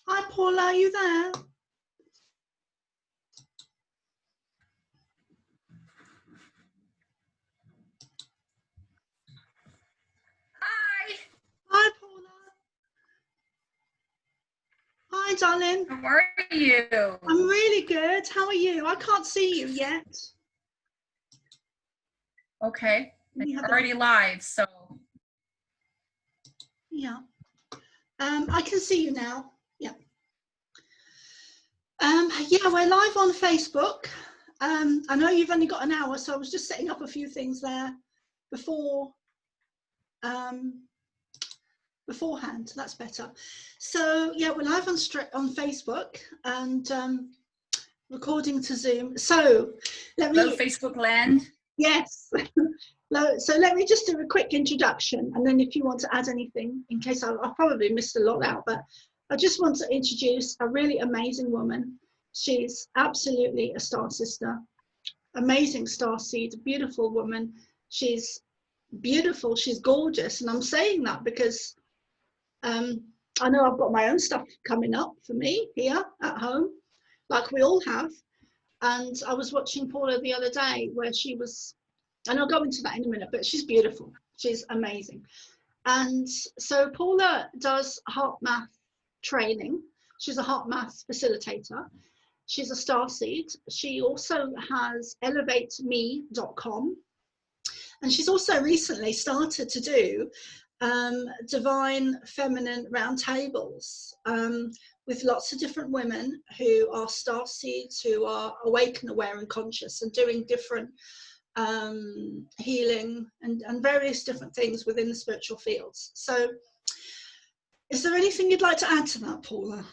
Hi, Paula, are you there? Hi. Hi, Paula. Hi, darling. How are you? I'm really good. How are you? I can't see you yet. Okay. You're already live, so. Yeah. I can see you now. Yeah. Yeah, we're live on Facebook. I know you've only got an hour, so I was just setting up a few things there beforehand. That's better. So yeah, we're live on Facebook and recording to Zoom. So let me. Hello, Facebook land. Yes. So let me just do a quick introduction, and then if you want to add anything, in case I've probably missed a lot out, but I just want to introduce a really amazing woman. She's absolutely a star sister, amazing starseed, beautiful woman. She's beautiful, she's gorgeous, and I'm saying that because I know I've got my own stuff coming up for me here at home, like we all have. And I was watching Paula the other day where she was, and I'll go into that in a minute, but she's beautiful. She's amazing. And so Paula does heart math training. She's a heart math facilitator. She's a starseed. She also has elevateme.com. And she's also recently started to do divine feminine roundtables with lots of different women who are starseeds, who are awake and aware and conscious, and doing different healing and various different things within the spiritual fields. So is there anything you'd like to add to that, Paula?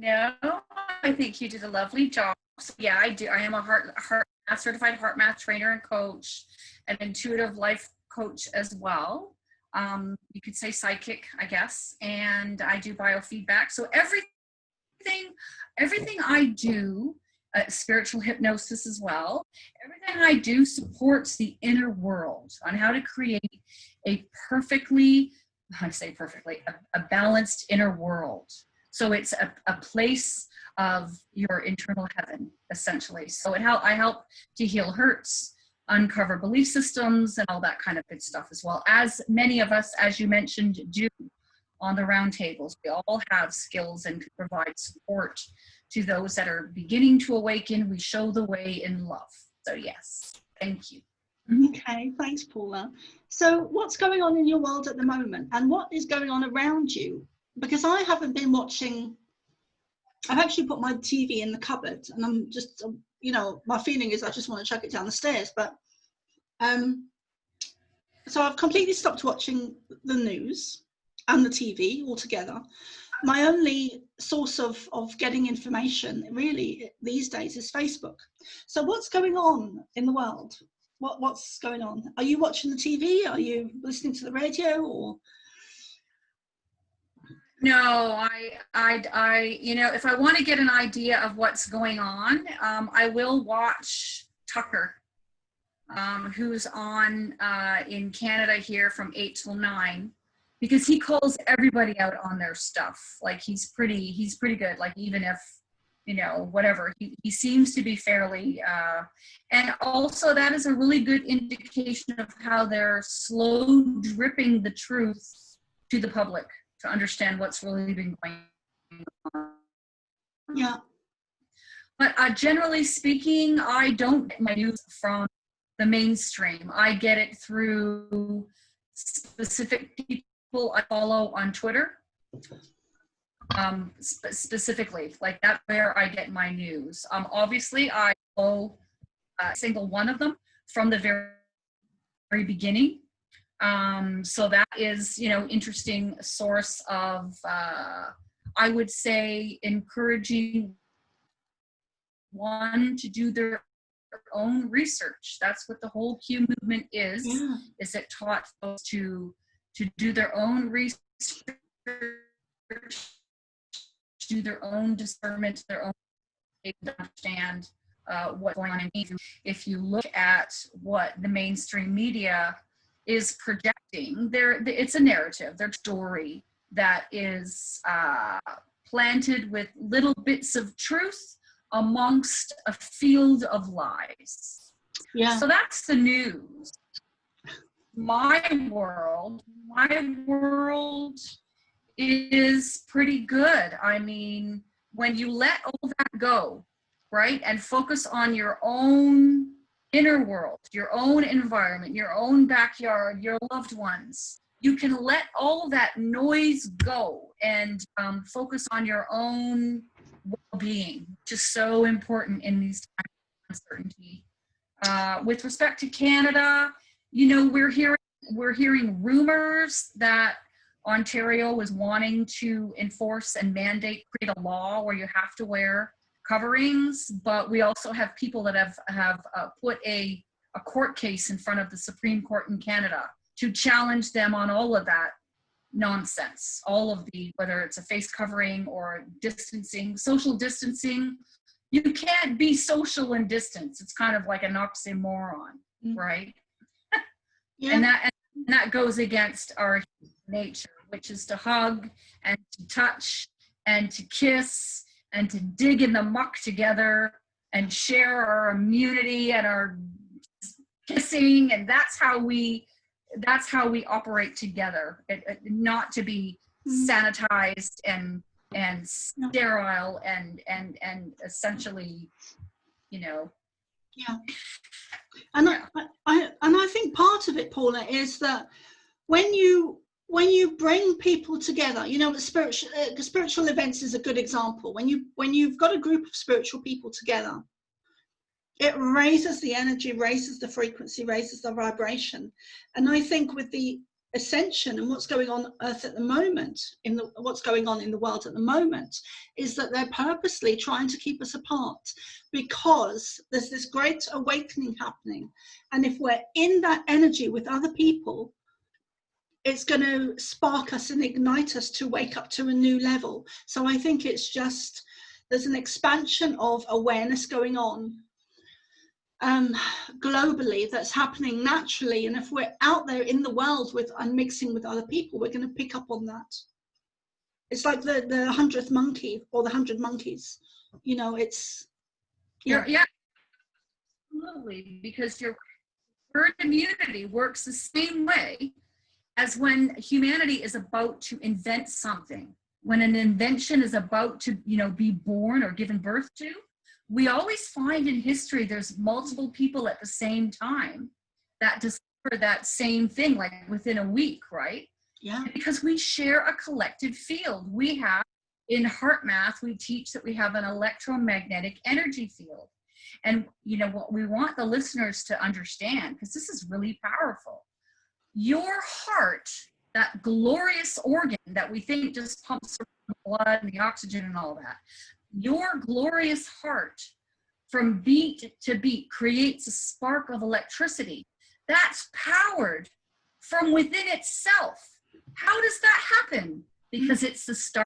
No, I think you did a lovely job. So yeah, I do. I am a certified heart math trainer and coach, an intuitive life coach as well. You could say psychic, I guess, and I do biofeedback. So everything I do, spiritual hypnosis as well, everything I do supports the inner world on how to create a perfectly, I say perfectly, a balanced inner world. So it's a place of your internal heaven, essentially. So I help to heal hurts, uncover belief systems, and all that kind of good stuff, as well as many of us, as you mentioned, do on the roundtables. We all have skills and can provide support to those that are beginning to awaken. We show the way in love. So yes, thank you. Okay, thanks, Paula. So what's going on in your world at the moment, and what is going on around you? Because I haven't been watching, I've actually put my TV in the cupboard, and I'm just, you know, my feeling is I just want to chuck it down the stairs, but so I've completely stopped watching the news and the TV altogether. My only source of getting information really these days is Facebook. So what's going on in the world? What's going on? Are you watching the TV? Are you listening to the radio? Or no, I you know, if I want to get an idea of what's going on, I will watch Tucker, who's on in Canada here from 8 till 9, because he calls everybody out on their stuff. Like he's pretty good. Like even if, you know, whatever, he seems to be fairly, and also that is a really good indication of how they're slow dripping the truth to the public to understand what's really been going on. yeah. But generally speaking, I don't get my news from the mainstream. I get it through specific people I follow on Twitter. Specifically, like that's where I get my news. Obviously, I follow a single one of them from the very beginning. So that is, you know, interesting source of, I would say, encouraging one to do their own research. That's what the whole Q movement is. Yeah. Is it taught folks to do their own research, do their own discernment, their own to understand what's going on. If you look at what the mainstream media is projecting it's a narrative, their story that is planted with little bits of truth amongst a field of lies. Yeah. So that's the news. My world is pretty good. I mean, when you let all that go, right, and focus on your own inner world, your own environment, your own backyard, your loved ones, you can let all that noise go and focus on your own well-being, which is so important in these times of uncertainty. With respect to Canada, you know, we're hearing rumors that Ontario was wanting to enforce and create a law where you have to wear coverings, but we also have people that have put a court case in front of the Supreme Court in Canada to challenge them on all of that nonsense, all of whether it's a face covering or distancing, social distancing. You can't be social and distance. It's kind of like an oxymoron, right? Yeah. And that goes against our nature, which is to hug and to touch and to kiss and to dig in the muck together and share our immunity and our kissing, and that's how we operate together. Not to be sanitized and sterile and essentially, you know. Yeah. And I think part of it, Paula, is that when you bring people together, you know, the spiritual events is a good example. When you've got a group of spiritual people together, it raises the energy, raises the frequency, raises the vibration. And I think with the Ascension and what's going on Earth at the moment, what's going on in the world at the moment, is that they're purposely trying to keep us apart because there's this great awakening happening. And if we're in that energy with other people, it's going to spark us and ignite us to wake up to a new level. So I think it's just, there's an expansion of awareness going on globally that's happening naturally, and if we're out there in the world and mixing with other people, we're going to pick up on that. It's like the 100th monkey or the 100 monkeys, you know. It's yeah, absolutely, because your herd immunity works the same way as when humanity is about to invent something. When an invention is about to, you know, be born or given birth to, we always find in history there's multiple people at the same time that discover that same thing, like within a week, right? Yeah. Because we share a collective field. We have, in heart math, we teach that we have an electromagnetic energy field. And, you know, what we want the listeners to understand, because this is really powerful, your heart, that glorious organ that we think just pumps the blood and the oxygen and all that, your glorious heart from beat to beat creates a spark of electricity that's powered from within itself. How does that happen? Because it's the Stargate.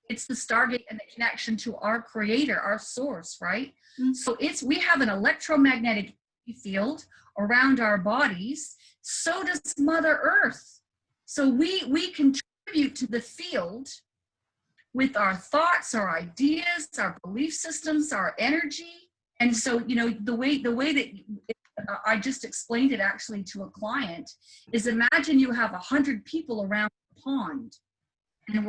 It's the Stargate and the connection to our creator, our source, right? So we have an electromagnetic field around our bodies. So does Mother Earth. So we contribute to the field with our thoughts, our ideas, our belief systems, our energy. And so, you know, the way that I just explained it actually to a client is, imagine you have 100 people around the pond, and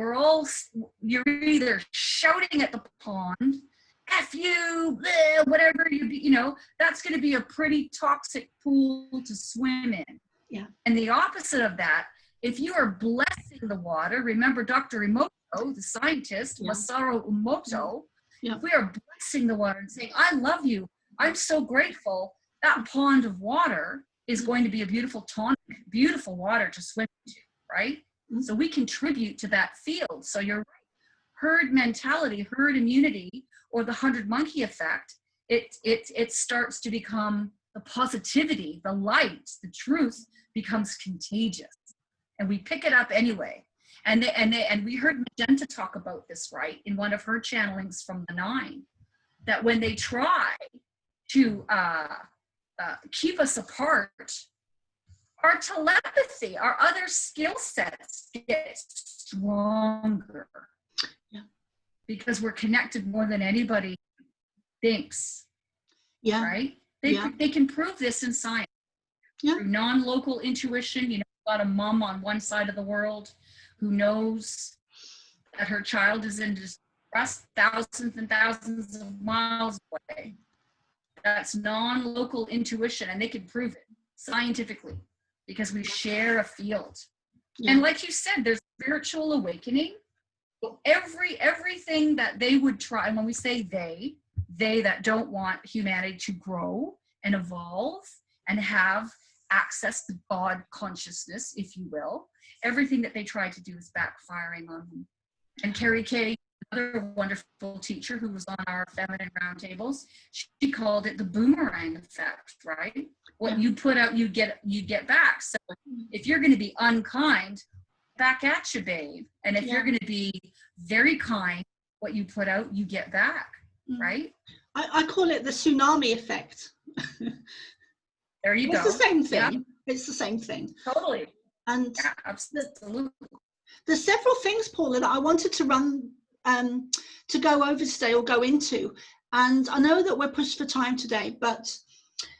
you're either shouting at the pond, F you, bleh, whatever, you know, that's going to be a pretty toxic pool to swim in. Yeah. And the opposite of that, if you are blessing the water, remember Dr. Emoto, the scientist, Masaru Emoto, if we are blessing the water and saying, I love you, I'm so grateful, that pond of water is going to be a beautiful tonic, beautiful water to swim into, right? So we contribute to that field. So you're right. Herd mentality, herd immunity, or the 100 monkey effect, it starts to become the positivity, the light, the truth becomes contagious. And we pick it up anyway. And we heard Magenta talk about this, right, in one of her channelings from the 9, that when they try to keep us apart, our telepathy, our other skill sets get stronger. Yeah. Because we're connected more than anybody thinks. Yeah. Right? They can prove this in science. Yeah. Through non-local intuition, you know, got a mom on one side of the world who knows that her child is in distress thousands and thousands of miles away. That's non-local intuition, and they can prove it scientifically because we share a field. Yeah. And like you said, there's spiritual awakening. Everything that they would try, and when we say they that don't want humanity to grow and evolve and have access to God consciousness, if you will, everything that they try to do is backfiring on them. And Carrie Kay, another wonderful teacher who was on our feminine roundtables, she called it the boomerang effect, right? What you put out, you get back. So if you're going to be unkind, back at you, babe. And if you're going to be very kind, what you put out, you get back, right? I call it the tsunami effect. There you go. It's the same thing. Yeah. It's the same thing. Totally. And yeah, absolutely. There's several things, Paula, that I wanted to run to go over today or go into. And I know that we're pushed for time today, but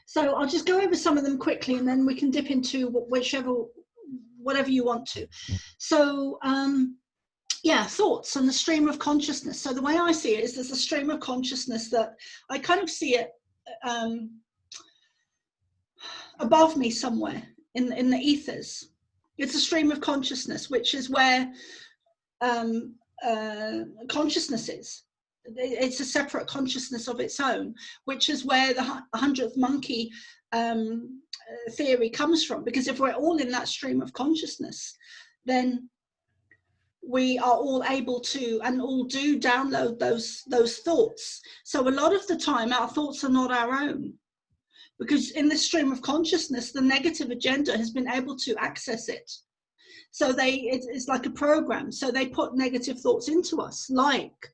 so I'll just go over some of them quickly and then we can dip into whatever you want to. So yeah, thoughts and the stream of consciousness. So the way I see it is there's a stream of consciousness that I kind of see it above me somewhere in the ethers. It's a stream of consciousness, which is where consciousness is. It's a separate consciousness of its own, which is where the 100th monkey theory comes from. Because if we're all in that stream of consciousness, then we are all able to and all do download those thoughts. So a lot of the time our thoughts are not our own, because in the stream of consciousness the negative agenda has been able to access it. So it's like a program. So they put negative thoughts into us, like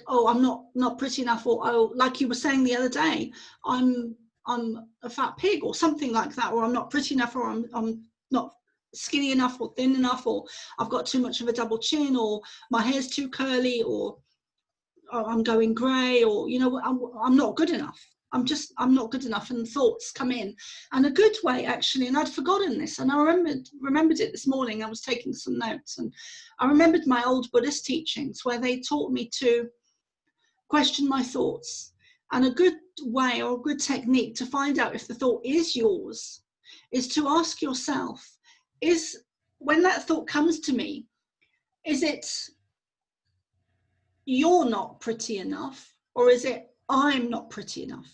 oh, I'm not pretty enough, or oh, like you were saying the other day, I'm a fat pig or something like that, or I'm not pretty enough, or I'm not skinny enough or thin enough, or I've got too much of a double chin, or my hair's too curly, or I'm going grey, or you know, I'm not good enough. I'm not good enough, and thoughts come in. And a good way, actually, and I'd forgotten this, and I remembered it this morning. I was taking some notes, and I remembered my old Buddhist teachings where they taught me to question my thoughts. And a good way or a good technique to find out if the thought is yours is to ask yourself, when that thought comes to me, is it you're not pretty enough, or is it I'm not pretty enough?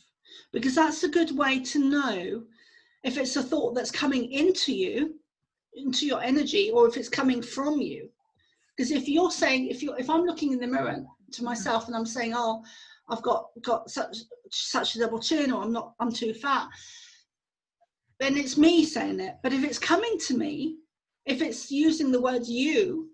Because that's a good way to know if it's a thought that's coming into you, into your energy, or if it's coming from you. Because if you're saying, if I'm looking in the mirror to myself and I'm saying, oh, I've got such a double chin, or I'm too fat, then it's me saying it. But if it's coming to me, if it's using the words you're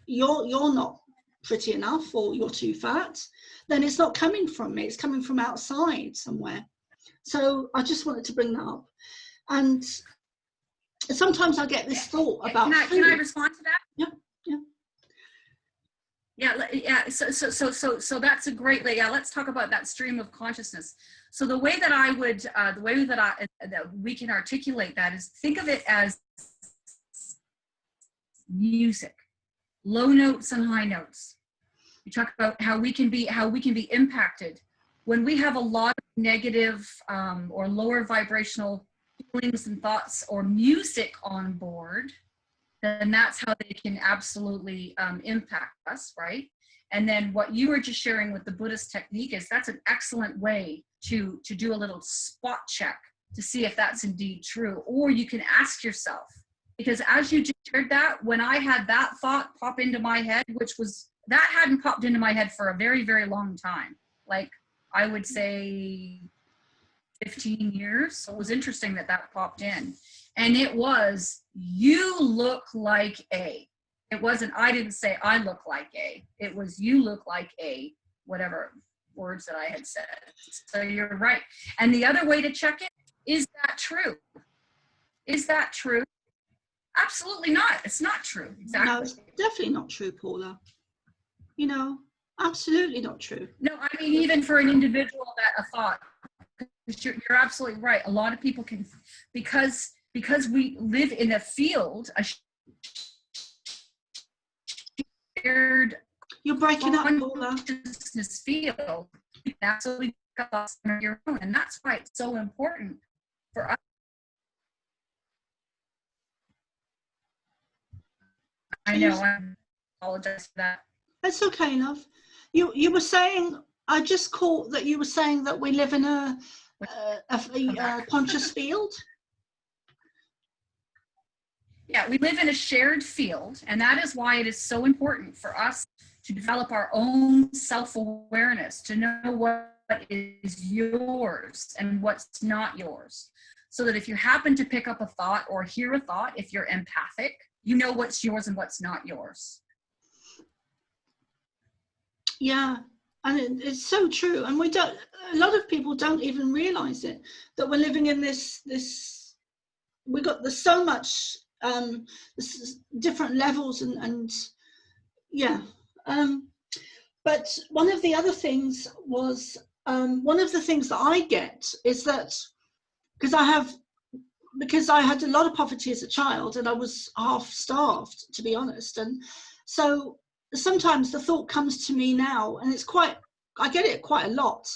not pretty enough, or you're too fat, then it's not coming from me, it's coming from outside somewhere. So I just wanted to bring that up. And sometimes I get this thought about can I respond to that? Yeah. So that's a great way. Yeah, let's talk about that stream of consciousness. So the way that that we can articulate that is, think of it as music, low notes and high notes. You talk about how we can be impacted when we have a lot of negative or lower vibrational feelings and thoughts or music on board. Then that's how they can absolutely impact us, right? And then what you were just sharing with the Buddhist technique is, that's an excellent way to do a little spot check to see if that's indeed true. Or you can ask yourself, because as you just shared that, when I had that thought pop into my head, that hadn't popped into my head for a very, very long time. Like, I would say 15 years. So it was interesting that popped in. And it was, you look like A. It wasn't, I didn't say I look like A. It was, you look like A, whatever words that I had said. So you're right. And the other way to check it Is that true? Is that true? Absolutely not. It's not true. Exactly. No, it's definitely not true, Paula. You know, absolutely not true. No, I mean, even for an individual that a thought, you're absolutely right. A lot of people can, because we live in a field, a shared You're breaking up, Paula. consciousness field, absolutely lost on your own. And that's why it's so important for us. I know, I apologize for that. That's okay, love. You were saying, I just caught that you were saying that we live in a conscious field. Yeah, we live in a shared field, and that is why it is so important for us to develop our own self-awareness, to know what is yours and what's not yours. So that if you happen to pick up a thought or hear a thought, if you're empathic, you know what's yours and what's not yours. Yeah, and it's so true. And a lot of people don't even realize it, that we're living in there's so much different levels and yeah. But one of the other things was, one of the things that I get is that, because I had a lot of poverty as a child and I was half starved, to be honest. And so sometimes the thought comes to me now, and I get it quite a lot,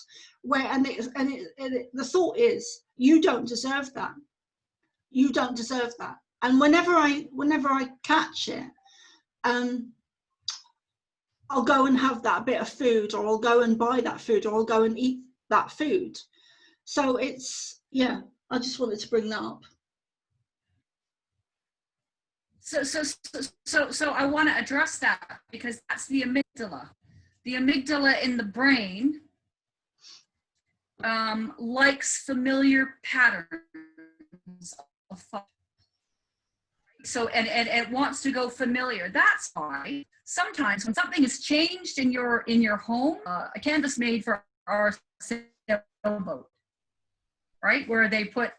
the thought is, you don't deserve that. You don't deserve that. And whenever I catch it, I'll go and have that bit of food, or I'll go and buy that food, or I'll go and eat that food. So it's, yeah, I just wanted to bring that up. So I want to address that, because that's the amygdala. The amygdala in the brain likes familiar patterns of thought. So, and it wants to go familiar. That's why sometimes when something is changed in your home, a canvas made for our sailboat, right, where they put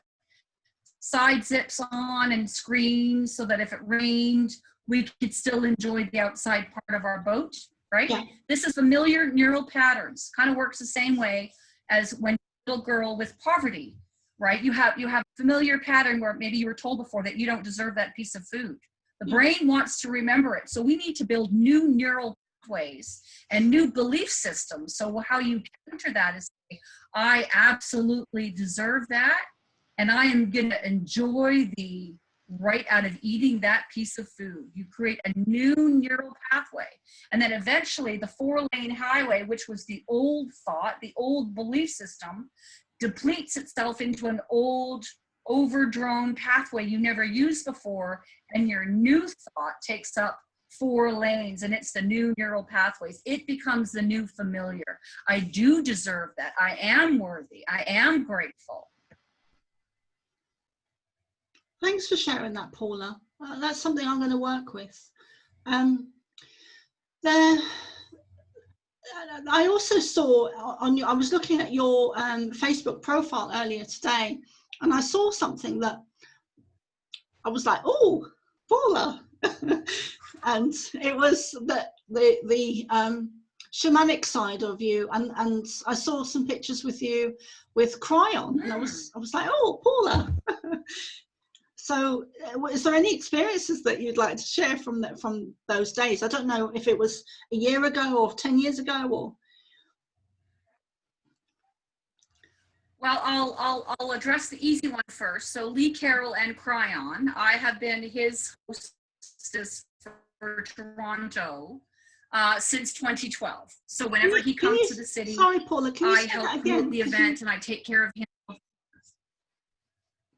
side zips on and screens so that if it rained, we could still enjoy the outside part of our boat, right? Yeah. This is familiar neural patterns. Kind of works the same way as when a little girl with poverty, right? You have familiar pattern where maybe you were told before that you don't deserve that piece of food. The brain wants to remember it. So we need to build new neural pathways and new belief systems. So how you counter that is, I absolutely deserve that. And I am going to enjoy the right out of eating that piece of food. You create a new neural pathway. And then eventually the 4-lane highway, which was the old thought, the old belief system, depletes itself into an old overdrawn pathway you never used before. And your new thought takes up 4 lanes, and it's the new neural pathways. It becomes the new familiar. I do deserve that. I am worthy. I am grateful. Thanks for sharing that, Paula. That's something I'm going to work with. I also saw I was looking at your Facebook profile earlier today, and I saw something that I was like, oh, Paula. And it was the shamanic side of you, and I saw some pictures with you with Cryon, and I was like, oh, Paula. So is there any experiences that you'd like to share from those days? I don't know if it was a year ago or 10 years ago, or. Well, I'll address the easy one first. So Lee Carroll and Cryon, I have been his hostess for Toronto since 2012. So whenever he comes to the city, sorry, Paula, can you I help promote the event and I take care of him.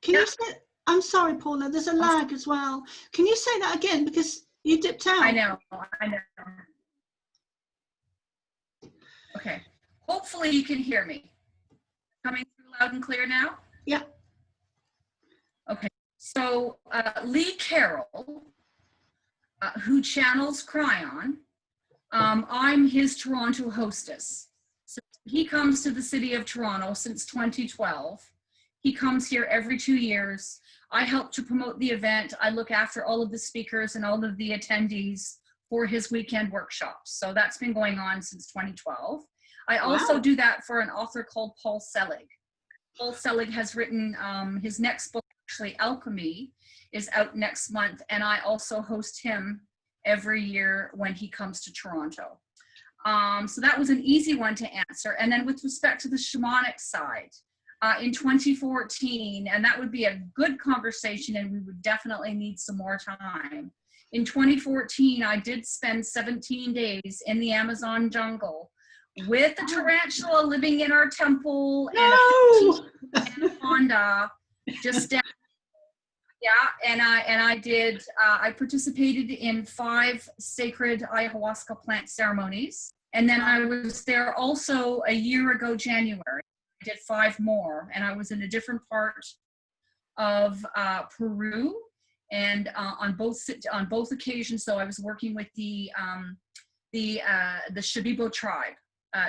Can you say? I'm sorry, Paula, there's a lag as well. Can you say that again, because you dipped out? I know. Okay. Hopefully you can hear me. Coming through loud and clear now? Yeah. Okay. So Lee Carroll, who channels Cryon, I'm his Toronto hostess. So he comes to the city of Toronto since 2012. He comes here every 2 years. I help to promote the event. I look after all of the speakers and all of the attendees for his weekend workshops. So that's been going on since 2012. I also do that for an author called Paul Selig. Paul Selig has written his next book, actually Alchemy, is out next month. And I also host him every year when he comes to Toronto. So that was an easy one to answer. And then with respect to the shamanic side, in 2014, and that would be a good conversation and we would definitely need some more time. In 2014, I did spend 17 days in the Amazon jungle with a tarantula living in our temple and a anaconda just down. Yeah, and I participated in 5 sacred ayahuasca plant ceremonies. And then I was there also a year ago, January. I did 5 more, and I was in a different part of Peru. And on both occasions, though, I was working with the Shipibo tribe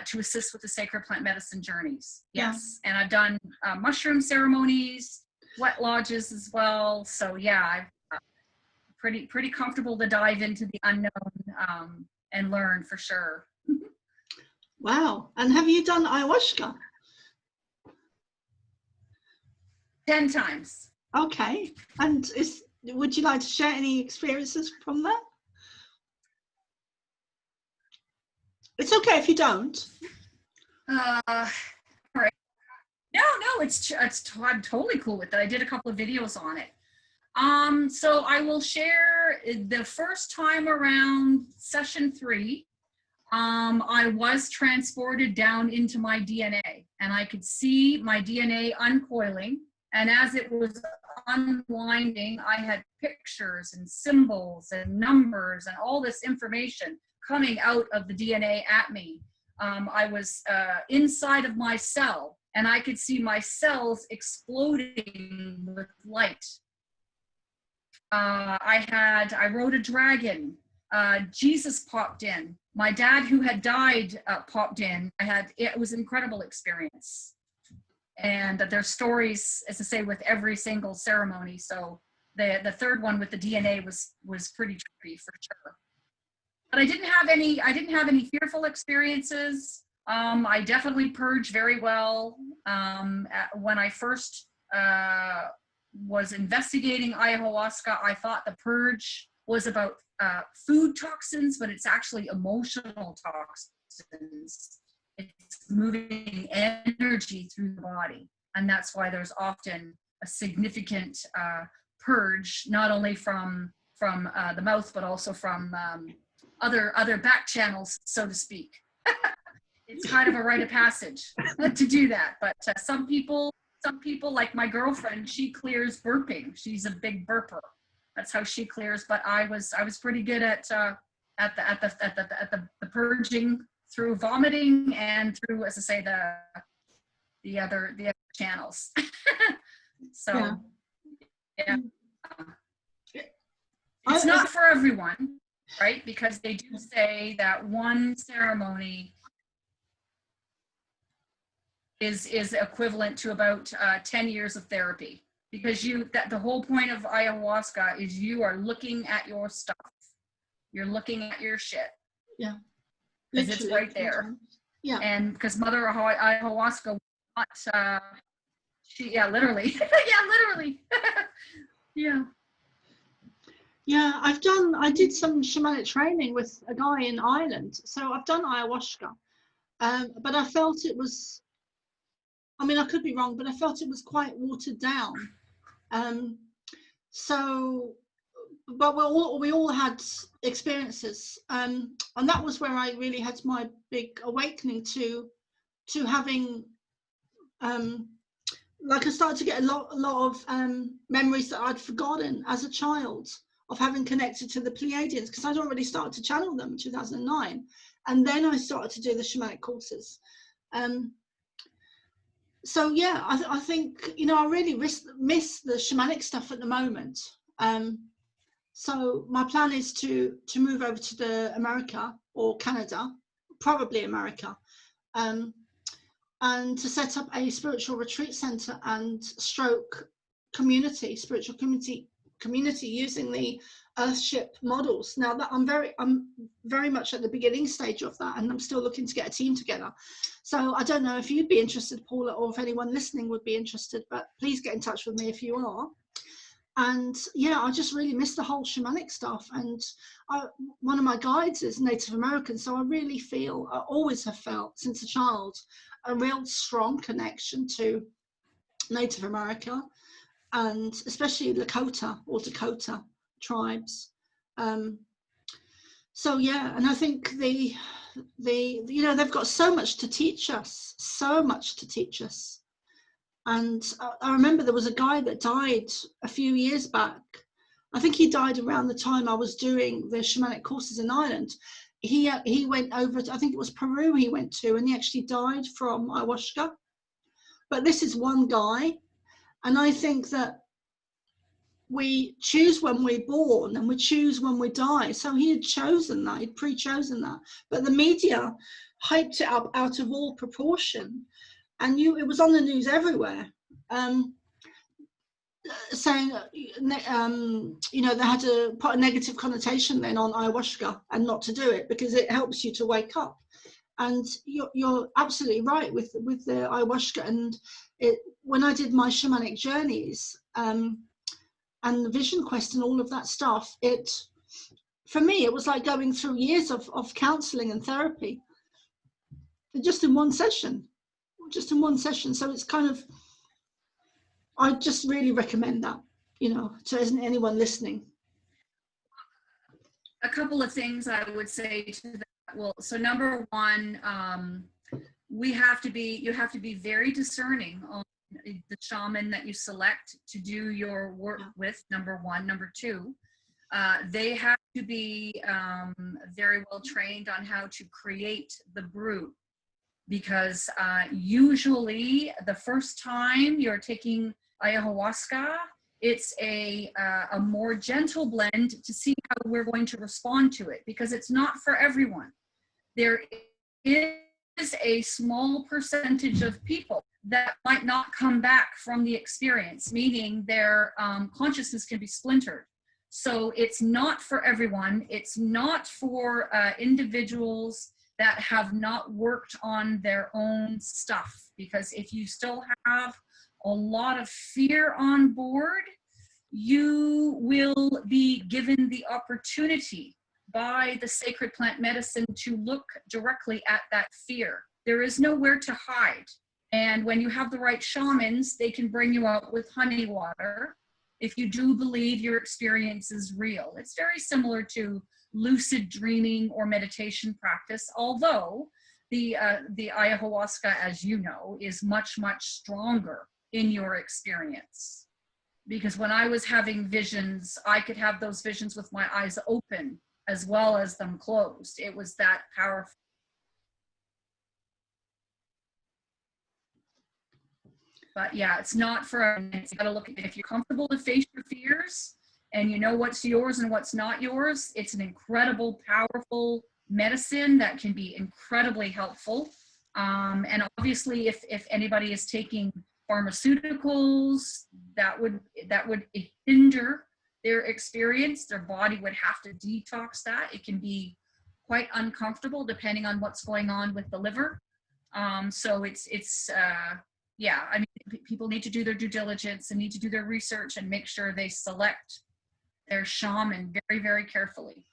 to assist with the sacred plant medicine journeys. Yes, and I've done mushroom ceremonies, wet lodges as well. So yeah, I'm pretty comfortable to dive into the unknown and learn for sure. Wow! And have you done ayahuasca? 10 times. Okay. And would you like to share any experiences from that? It's okay if you don't. All right. No, I'm totally cool with it. I did a couple of videos on it. So I will share the first time around session 3. I was transported down into my DNA, and I could see my DNA uncoiling. And as it was unwinding, I had pictures and symbols and numbers and all this information coming out of the DNA at me. I was inside of my cell, and I could see my cells exploding with light. I rode a dragon. Jesus popped in. My dad, who had died, popped in. It was an incredible experience. And there's stories, as I say, with every single ceremony. So the third one with the DNA was pretty trippy for sure. But I didn't have any fearful experiences. I definitely purged very well. When I first was investigating ayahuasca, I thought the purge was about food toxins, but it's actually emotional toxins. It's moving energy through the body, and that's why there's often a significant purge, not only from the mouth, but also from other back channels, so to speak. It's kind of a rite of passage to do that. But some people, like my girlfriend, she clears burping. She's a big burper. That's how she clears. But I was pretty good at the purging through vomiting and through, as I say, the other channels. So yeah. It's not for everyone, right? Because they do say that one ceremony is equivalent to about 10 years of therapy, because the whole point of ayahuasca is you are looking at your stuff. You're looking at your shit. Yeah. Because it's right there. Sometimes. Yeah. And because Mother Ayahuasca, literally. Yeah, literally. Yeah. Yeah, I did some shamanic training with a guy in Ireland. So I've done ayahuasca. But I felt it was, I mean, I could be wrong, but I felt it was quite watered down. But we all had experiences, and that was where I really had my big awakening to having, like, I started to get a lot of memories that I'd forgotten as a child of having connected to the Pleiadians, because I'd already started to channel them in 2009, and then I started to do the shamanic courses. So yeah, I think, you know, I really miss the shamanic stuff at the moment. So my plan is to move over to America or Canada, probably America, and to set up a spiritual retreat center and stroke community, spiritual community using the Earthship models. Now that I'm very much at the beginning stage of that, and I'm still looking to get a team together. So I don't know if you'd be interested, Paula, or if anyone listening would be interested, but please get in touch with me if you are. And yeah, I just really miss the whole shamanic stuff. And one of my guides is Native American, so I really feel, I always have felt since a child, a real strong connection to Native America, and especially Lakota or Dakota tribes. So yeah, and I think the you know, they've got so much to teach us, so much to teach us. And I remember there was a guy that died a few years back. I think he died around the time I was doing the shamanic courses in Ireland. He went over to, I think it was Peru he went to, and he actually died from ayahuasca. But this is one guy, and I think that we choose when we're born and we choose when we die. So he had chosen that, he'd pre-chosen that. But the media hyped it up out of all proportion. And it was on the news everywhere, saying, you know, they had to put a negative connotation then on ayahuasca and not to do it because it helps you to wake up. And you're absolutely right with the ayahuasca. And when I did my shamanic journeys and the vision quest and all of that stuff, for me, it was like going through years of counseling and therapy just in one session. So it's kind of, I just really recommend that, you know, to anyone listening. A couple of things I would say to that. Well, so number one, you have to be very discerning on the shaman that you select to do your work with, number one. Number two, they have to be very well trained on how to create the brew. Because usually the first time you're taking ayahuasca, it's a more gentle blend to see how we're going to respond to it, because it's not for everyone. There is a small percentage of people that might not come back from the experience, meaning their consciousness can be splintered. So it's not for everyone. It's not for individuals that have not worked on their own stuff, because if you still have a lot of fear on board, you will be given the opportunity by the sacred plant medicine to look directly at that fear. There is nowhere to hide. And when you have the right shamans, they can bring you out with honey water if you do believe your experience is real. It's very similar to lucid dreaming or meditation practice, although the ayahuasca, as you know, is much, much stronger in your experience. Because when I was having visions, I could have those visions with my eyes open as well as them closed. It was that powerful. But yeah, it's not for, you gotta look at it. If you're comfortable to face your fears, and you know what's yours and what's not yours, it's an incredible, powerful medicine that can be incredibly helpful. And obviously, if anybody is taking pharmaceuticals, that would hinder their experience. Their body would have to detox that. It can be quite uncomfortable depending on what's going on with the liver. So yeah, I mean, people need to do their due diligence and need to do their research and make sure they select their shaman very, very carefully.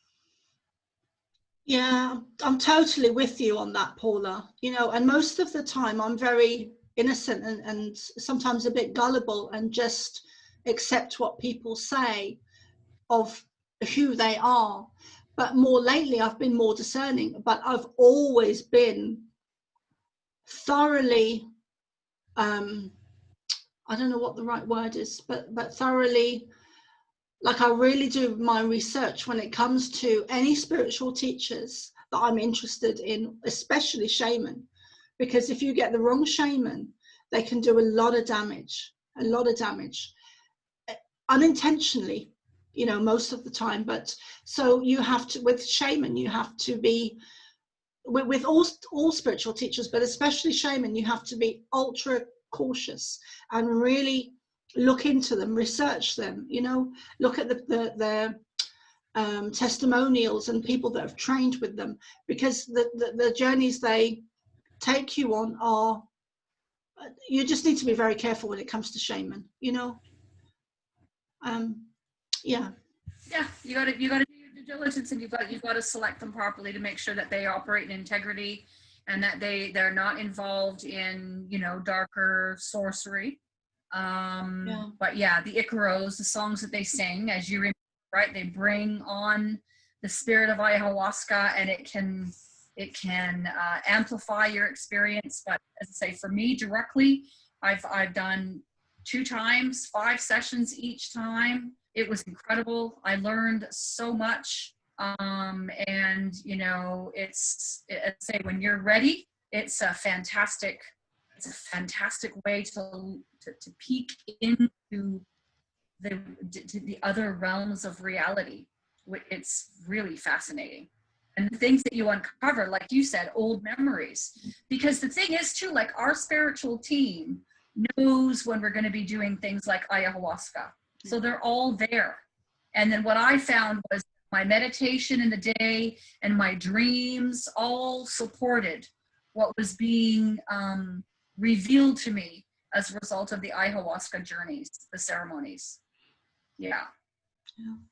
Yeah, I'm totally with you on that, Paula. You know, and most of the time I'm very innocent and sometimes a bit gullible and just accept what people say of who they are. But more lately I've been more discerning, but I've always been thoroughly, I don't know what the right word is, but thoroughly, like I really do my research when it comes to any spiritual teachers that I'm interested in, especially shaman, because if you get the wrong shaman, they can do a lot of damage, unintentionally, you know, most of the time. But so you have to, with shaman, you have to be with all spiritual teachers, but especially shaman, you have to be ultra cautious and really look into them, research them, you know, look at their testimonials and people that have trained with them, because the journeys they take you on are, you just need to be very careful when it comes to shaman, you know. Yeah, you got to do your due diligence, and you've got to select them properly to make sure that they operate in integrity and that they're not involved in, you know, darker sorcery. But yeah, the Icaros, the songs that they sing, as you remember, right, they bring on the spirit of ayahuasca, and it can amplify your experience. But as I say, for me directly, I've done 2 times, 5 sessions each time. It was incredible. I learned so much. And you know, it's say when you're ready, it's a fantastic way to peek into the other realms of reality. It's really fascinating. And the things that you uncover, like you said, old memories. Because the thing is too, like our spiritual team knows when we're going to be doing things like ayahuasca. So they're all there. And then what I found was my meditation in the day and my dreams all supported what was being revealed to me as a result of the ayahuasca journeys, the ceremonies. Yeah.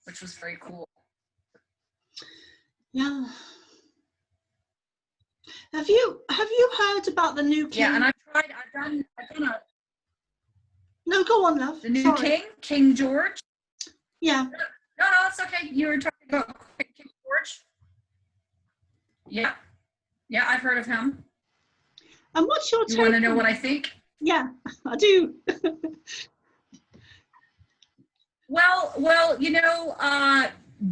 Which was very cool. Yeah. Have you heard about the new king? Yeah, and I've done a... No, go on, love. The new King George. Yeah. No, it's okay. You were talking about King George. Yeah, I've heard of him. And what's your take? You want to know what I think? Yeah, I do. Well, you know,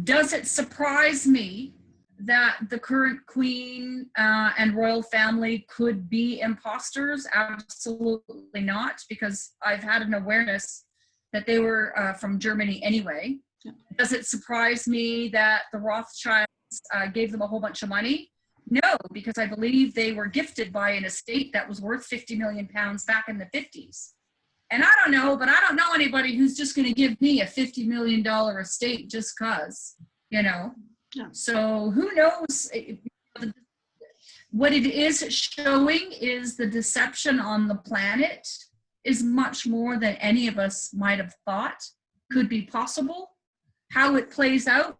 does it surprise me that the current queen and royal family could be imposters? Absolutely not, because I've had an awareness that they were from Germany anyway. Yeah. Does it surprise me that the Rothschilds gave them a whole bunch of money? No, because I believe they were gifted by an estate that was worth 50 million pounds back in the 50s. And I don't know, but I don't know anybody who's just going to give me a $50 million estate just because, you know. Yeah. So who knows? What it is showing is the deception on the planet is much more than any of us might have thought could be possible. How it plays out,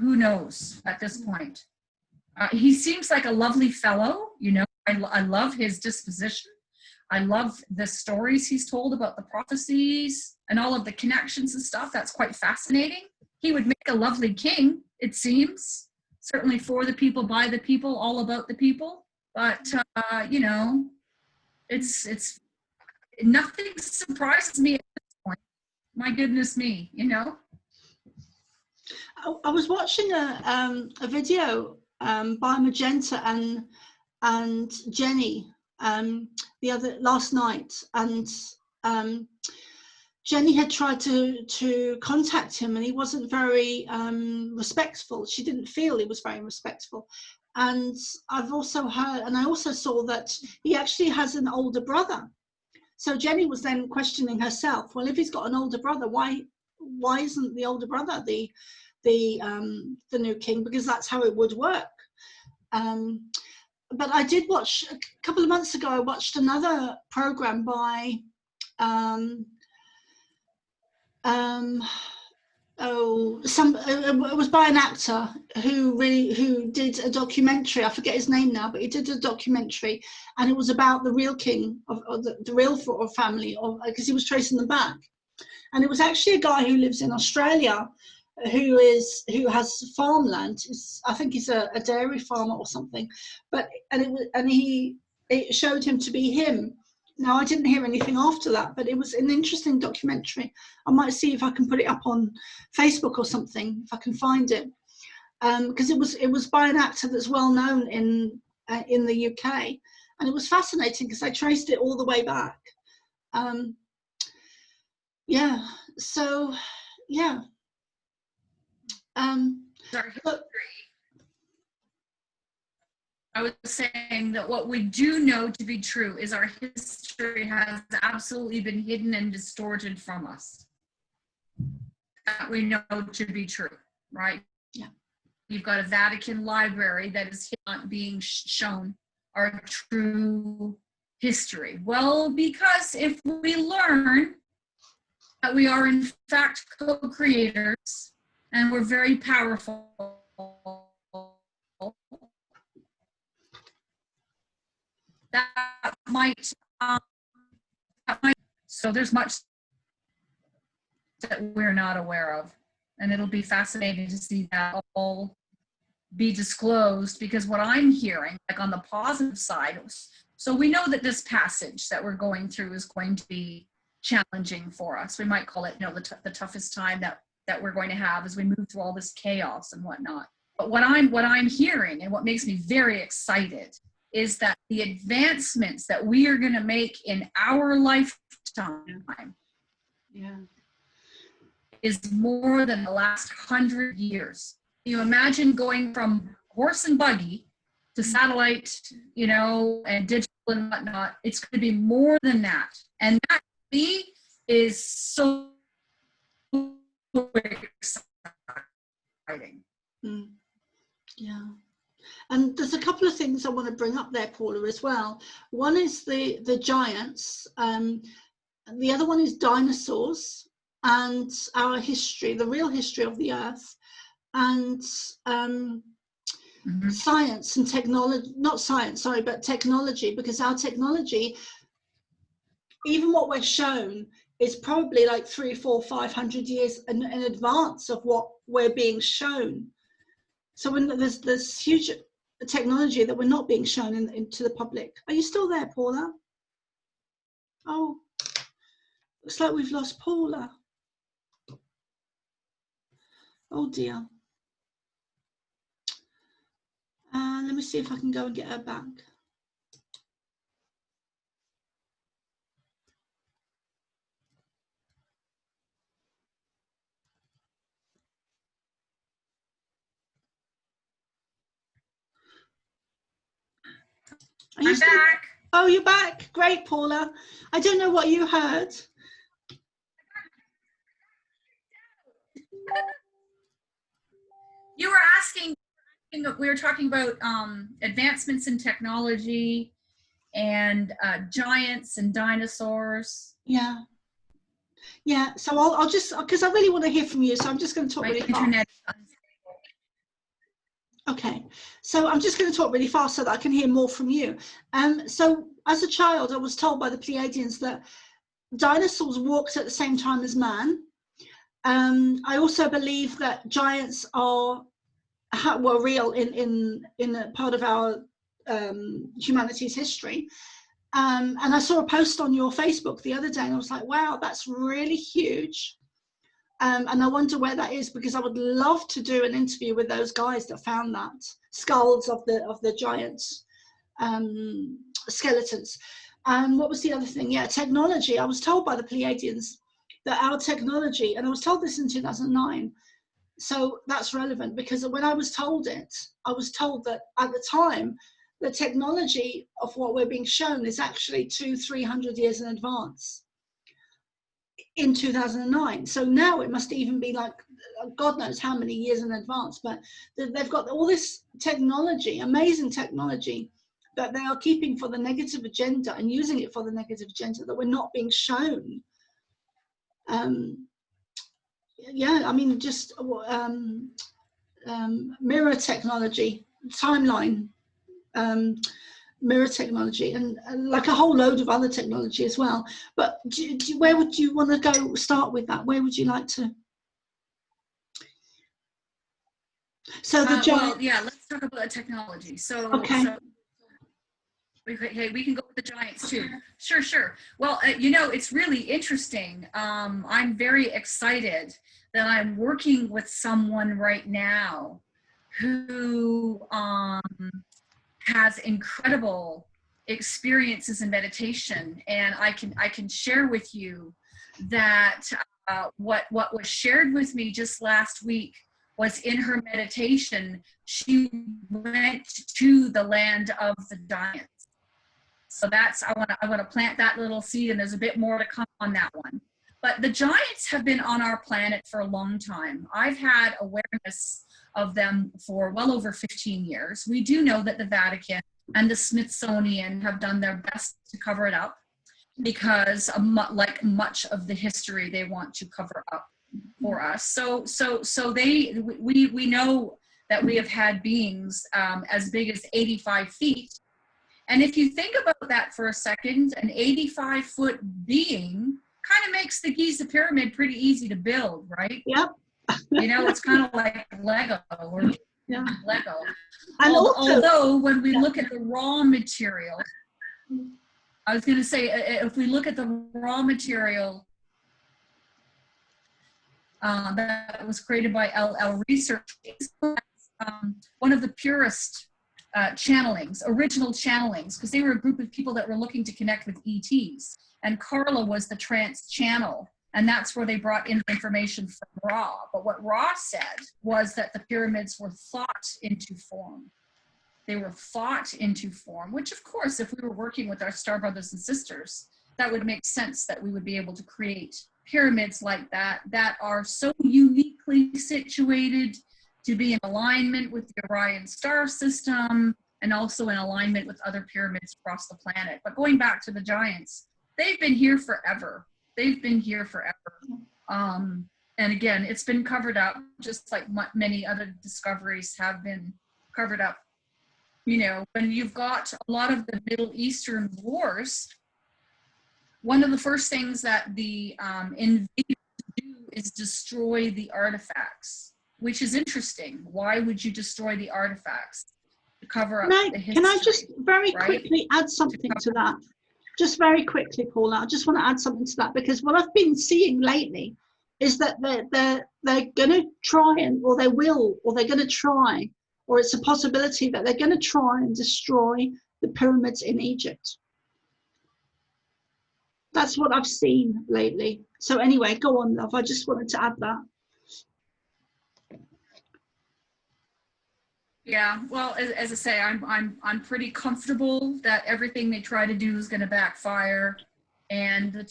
who knows at this point. He seems like a lovely fellow, you know. I love his disposition. I love the stories he's told about the prophecies and all of the connections and stuff. That's quite fascinating. He would make a lovely king, it seems. Certainly for the people, by the people, all about the people. But, you know, it's nothing surprises me at this point. My goodness me, you know. I was watching a video by Magenta and Jenny last night, and Jenny had tried to contact him, and he wasn't very respectful. She didn't feel he was very respectful. And I've also heard, and I also saw that he actually has an older brother. So Jenny was then questioning herself, well, if he's got an older brother, why isn't the older brother the new king? Because that's how it would work. But I did watch, a couple of months ago, I watched another program by it was by an actor who did a documentary. I forget his name now, but he did a documentary, and it was about the real king of the real family, because he was tracing them back. And it was actually a guy who lives in Australia, who has farmland. I think he's a dairy farmer or something. But it showed him to be him. Now, I didn't hear anything after that, but it was an interesting documentary. I might see if I can put it up on Facebook or something, if I can find it, because it was by an actor that's well known in the UK, and it was fascinating because I traced it all the way back. Yeah. So, yeah. I was saying that what we do know to be true is our history has absolutely been hidden and distorted from us. That we know to be true, right? Yeah. You've got a Vatican library that is not being shown our true history. Well, because if we learn that we are in fact co-creators and we're very powerful, that might, so there's much that we're not aware of, and it'll be fascinating to see that all be disclosed, because what I'm hearing, like on the positive side, so we know that this passage that we're going through is going to be challenging for us. We might call it, you know, the toughest time that we're going to have as we move through all this chaos and whatnot. But what I'm hearing, and what makes me very excited, is that the advancements that we are going to make in our lifetime, yeah, is more than the last 100 years. You imagine going from horse and buggy to satellite, you know, and digital and whatnot. It's going to be more than that. And that to me is so exciting. mm. Yeah. And there's a couple of things I want to bring up there, Paula, as well. One is the giants. The other one is dinosaurs and our history, the real history of the Earth, and science and technology, not science, sorry, but technology, because our technology, even what we're shown, is probably like 300, 400, 500 years in advance of what we're being shown. So when there's huge technology that we're not being shown into the public. Are you still there, Paula? Oh, looks like we've lost Paula. Oh dear. Let me see if I can go and get her back. Are you I'm back. Oh, you're back. Great, Paula. I don't know what you heard. You were asking, we were talking about advancements in technology and giants and dinosaurs. Yeah. Yeah, so I'll just, because I really want to hear from you, so I'm just going to talk really fast. Okay, so I'm just going to talk really fast so that I can hear more from you. So as a child, I was told by the Pleiadians that dinosaurs walked at the same time as man. I also believe that giants were real in a part of our humanity's history. And I saw a post on your Facebook the other day, and I was like, wow, that's really huge. And I wonder where that is, because I would love to do an interview with those guys that found that skulls of the giants, skeletons. And what was the other thing? Yeah, technology. I was told by the Pleiadians that our technology, and I was told this in 2009, so that's relevant, because when I was told it, I was told that at the time, the technology of what we're being shown is actually 200-300 years in advance. In 2009, so now it must even be like God knows how many years in advance, but they've got all this technology, amazing technology, that they are keeping for the negative agenda and using it for the negative agenda that we're not being shown. Yeah, I mean, just mirror technology, timeline, mirror technology, and like a whole load of other technology as well. But where would you want to go start with that? Where would you like to? So the well, yeah, let's talk about technology. So, okay. So we can go with the giants too. Sure. Well, you know, it's really interesting. I'm very excited that I'm working with someone right now who has incredible experiences in meditation, and I can share with you that what was shared with me just last week was in her meditation, she went to the land of the giants. So that's, I want to plant that little seed, and there's a bit more to come on that one. But the giants have been on our planet for a long time. I've had awareness of them for well over 15 years. We do know that the Vatican and the Smithsonian have done their best to cover it up, because like much of the history, they want to cover up for us. So we know that we have had beings as big as 85 feet. And if you think about that for a second, an 85-foot being kind of makes the Giza pyramid pretty easy to build, right? Yep. You know, it's kind of like Lego or Yeah. Lego. And Although when we look at the raw material, I was going to say, if we look at the raw material that was created by LL Research, one of the purest original channelings, because they were a group of people that were looking to connect with ETs. And Carla was the trance channel, and that's where they brought in information from Ra. But what Ra said was that the pyramids were thought into form. They were thought into form, which of course, if we were working with our star brothers and sisters, that would make sense that we would be able to create pyramids like that, that are so uniquely situated to be in alignment with the Orion star system, and also in alignment with other pyramids across the planet. But going back to the giants, they've been here forever. They've been here forever. And again, it's been covered up, just like many other discoveries have been covered up. You know, when you've got a lot of the Middle Eastern wars, one of the first things that the invaders do is destroy the artifacts, which is interesting. Why would you destroy the artifacts? To cover up the history. Can I just very quickly add something to that? Just very quickly, Paula, I just want to add something to that, because what I've been seeing lately is that they're going to try or they will, or they're going to try, or it's a possibility that they're going to try and destroy the pyramids in Egypt. That's what I've seen lately. So anyway, go on, love. I just wanted to add that. Yeah, well, as I say, I'm pretty comfortable that everything they try to do is going to backfire, and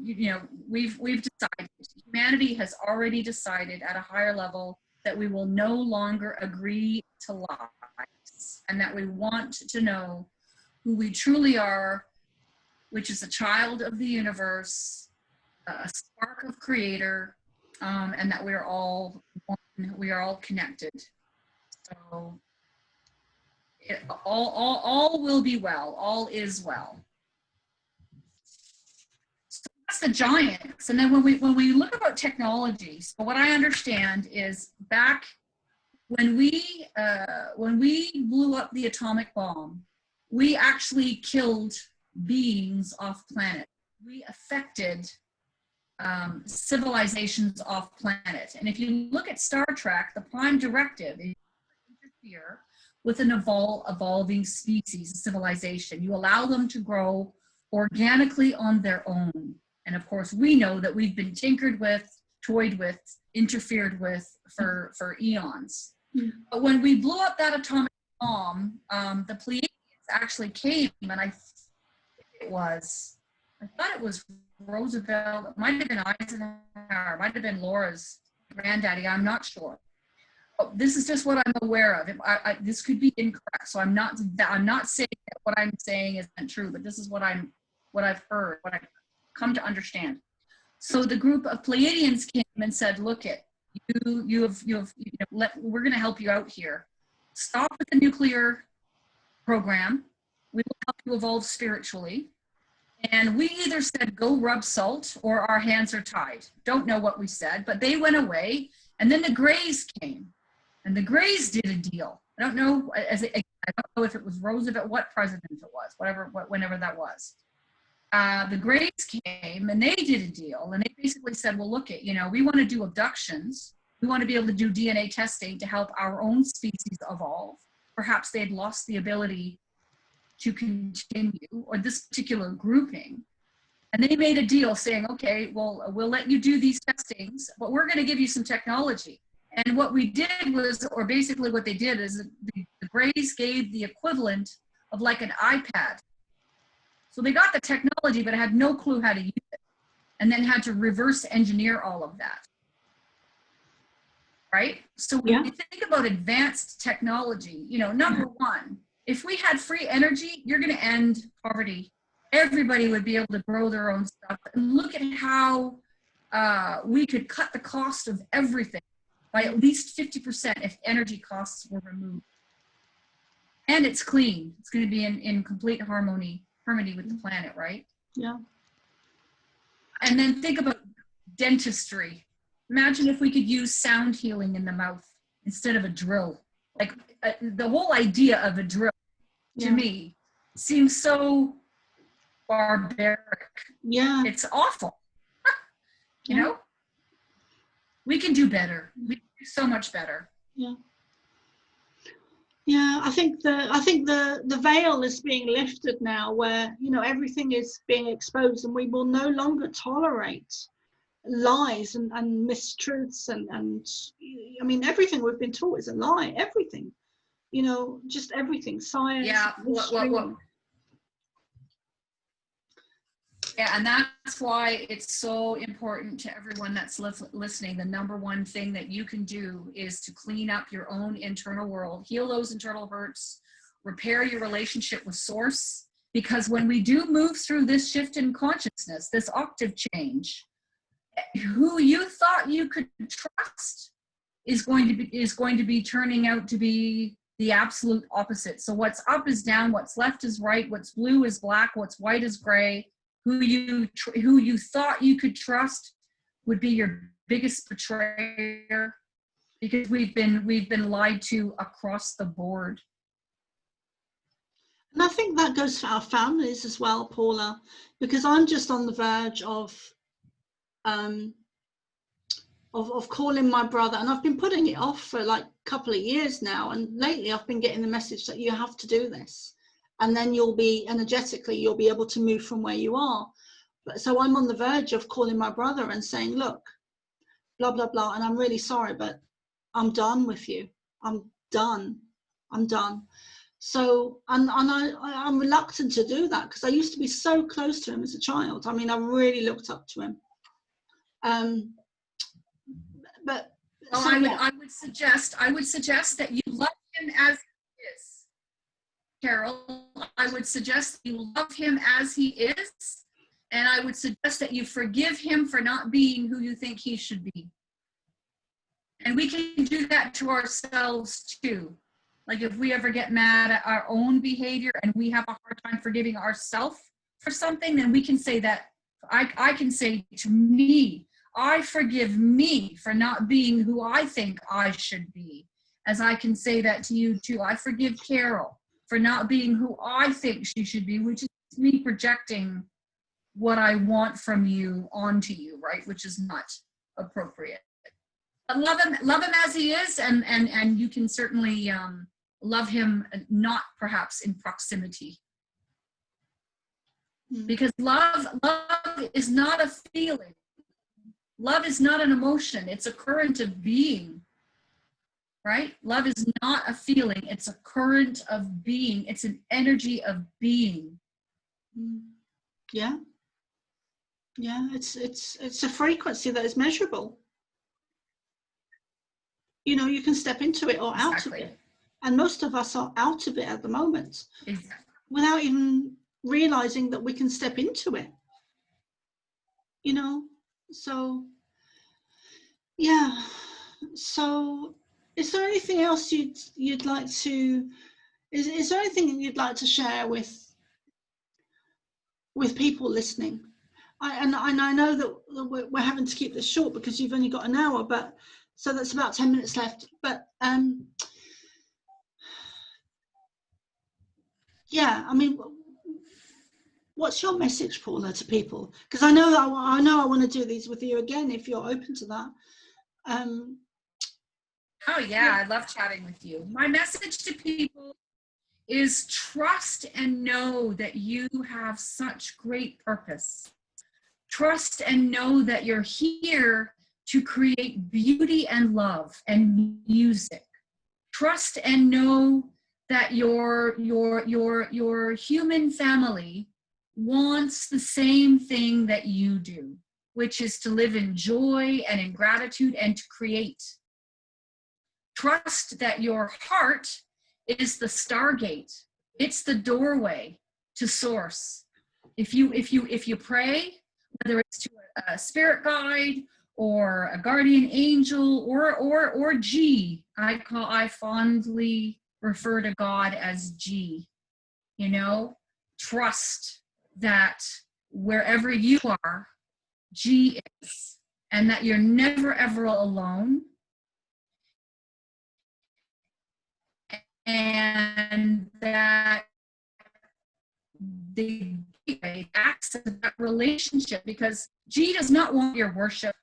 you know, we've decided, humanity has already decided at a higher level that we will no longer agree to lies, and that we want to know who we truly are, which is a child of the universe, a spark of creator, and that we're all one, we are all connected. So all will be well, all is well. So that's the giants. And then when we look about technology, so what I understand is back when we blew up the atomic bomb, we actually killed beings off planet. We affected civilizations off planet. And if you look at Star Trek, the prime directive is to interfere with an evolving species, civilization. You allow them to grow organically on their own. And of course, we know that we've been tinkered with, toyed with, interfered with for eons. Mm-hmm. But when we blew up that atomic bomb, the Pleiadians actually came, and I thought it was Roosevelt, it might have been Eisenhower, it might have been Laura's granddaddy, I'm not sure. Oh, this is just what I'm aware of. This could be incorrect, so I'm not saying that what I'm saying isn't true, but this is what I've heard, what I've come to understand. So the group of Pleiadians came and said, "Look, we're going to help you out here. Stop with the nuclear program. We will help you evolve spiritually." And we either said, "Go rub salt," or "Our hands are tied." Don't know what we said, but they went away. And then the Greys came, and the Greys did a deal. I don't know if it was Roosevelt, what president it was, whenever that was. The Greys came and they did a deal, and they basically said, "Well, look, we want to do abductions. We want to be able to do DNA testing to help our own species evolve." Perhaps they'd lost the ability to continue, or this particular grouping. And they made a deal saying, "Okay, well, we'll let you do these testings, but we're going to give you some technology." And what we did was, or basically what they did is the Greys gave the equivalent of like an iPad. So they got the technology, but had no clue how to use it, and then had to reverse engineer all of that. Right? So when you think about advanced technology, you know, number one, if we had free energy, you're going to end poverty. Everybody would be able to grow their own stuff. And look at how we could cut the cost of everything by at least 50% if energy costs were removed. And it's clean. It's going to be in complete harmony with the planet, right? Yeah. And then think about dentistry. Imagine if we could use sound healing in the mouth instead of a drill. Like the whole idea of a drill, to me, seems so barbaric. Yeah. It's awful. You know? We can do better. We can do so much better. Yeah. Yeah, I think the veil is being lifted now, where, you know, everything is being exposed, and we will no longer tolerate lies and mistruths and I mean, everything we've been taught is a lie. Everything, you know, just everything. Science. Yeah. Yeah, and that's why it's so important to everyone that's listening. The number one thing that you can do is to clean up your own internal world, heal those internal hurts, repair your relationship with Source. Because when we do move through this shift in consciousness, this octave change, who you thought you could trust is going to be turning out to be the absolute opposite. So what's up is down, what's left is right, what's blue is black, what's white is gray. Who you thought you could trust would be your biggest betrayer, because we've been lied to across the board. And I think that goes for our families as well, Paula, because I'm just on the verge of calling my brother, and I've been putting it off for like a couple of years now, and lately I've been getting the message that you have to do this, and then you'll be energetically, you'll be able to move from where you are. But so I'm on the verge of calling my brother and saying, look, blah blah blah, and I'm really sorry, but I'm done with you. I'm done. So I'm reluctant to do that, because I used to be so close to him as a child. I mean, I really looked up to him. But well, so I would suggest that you love him as he is, Carol. I would suggest that you love him as he is, and I would suggest that you forgive him for not being who you think he should be. And we can do that to ourselves too. Like if we ever get mad at our own behavior and we have a hard time forgiving ourselves for something, then we can say that, I can say to me, I forgive me for not being who I think I should be. As I can say that to you too. I forgive Carol for not being who I think she should be, which is me projecting what I want from you onto you, right? Which is not appropriate. But love him as he is, and you can certainly love him, not perhaps in proximity. Because love is not a feeling. Love is not an emotion. It's a current of being, right? Love is not a feeling. It's a current of being. It's an energy of being. Yeah. Yeah, it's a frequency that is measurable. You know, you can step into it or out of it. And most of us are out of it at the moment. Exactly. Without even realizing that we can step into it. You know, so yeah. So is there anything else you'd like to, is there anything you'd like to share with people listening? I know that we're having to keep this short because you've only got an hour, but so that's about 10 minutes left. But yeah, I mean, what's your message, Paula, to people? Because I know I want to do these with you again if you're open to that. Oh yeah, I love chatting with you. My message to people is trust and know that you have such great purpose. Trust and know that you're here to create beauty and love and music. Trust and know that your human family wants the same thing that you do, which is to live in joy and in gratitude and to create. Trust that your heart is the stargate. It's the doorway to source. If you pray, whether it's to a spirit guide or a guardian angel or G, I fondly refer to God as G. You know, trust that wherever you are, G is, and that you're never ever alone. And that the acts of that relationship, because G does not want your worship.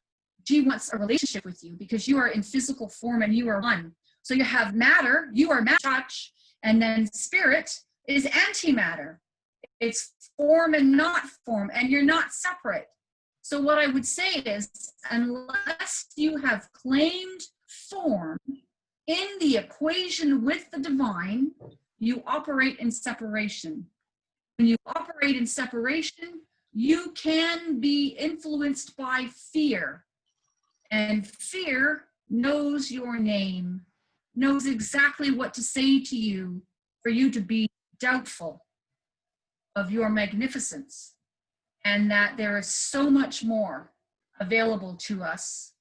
G wants a relationship with you because you are in physical form and you are one. So you have matter, you are matter, touch, and then spirit is antimatter. It's form and not form, and you're not separate. So what I would say is, unless you have claimed form in the equation with the divine, you operate in separation. When you operate in separation, you can be influenced by fear. And fear knows your name, knows exactly what to say to you for you to be doubtful of your magnificence, and that there is so much more available to us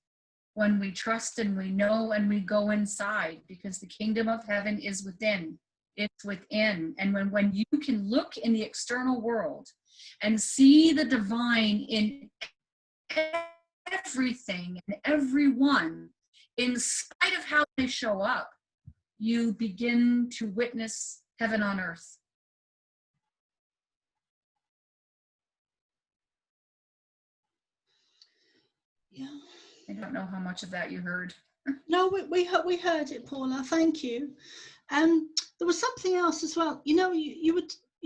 when we trust and we know and we go inside, because the kingdom of heaven is within. It's within. And when you can look in the external world and see the divine in everything and everyone, in spite of how they show up, you begin to witness heaven on earth. Yeah. I don't know how much of that you heard. No, we heard it, Paula. Thank you. There was something else as well. You know, you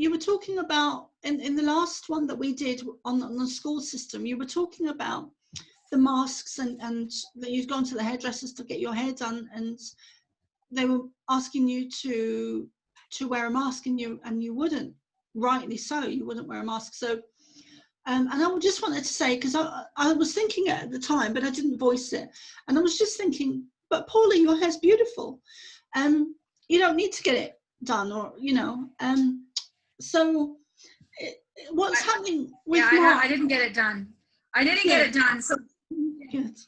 were talking about in the last one that we did on the school system. You were talking about the masks and that you'd gone to the hairdressers to get your hair done, and they were asking you to wear a mask, and you wouldn't. Rightly so, you wouldn't wear a mask. So. And I just wanted to say, because I was thinking it at the time, but I didn't voice it. And I was just thinking, but Paula, your hair's beautiful. You don't need to get it done, or, you know. So what's happening with I didn't get it done. I didn't get it done. So good.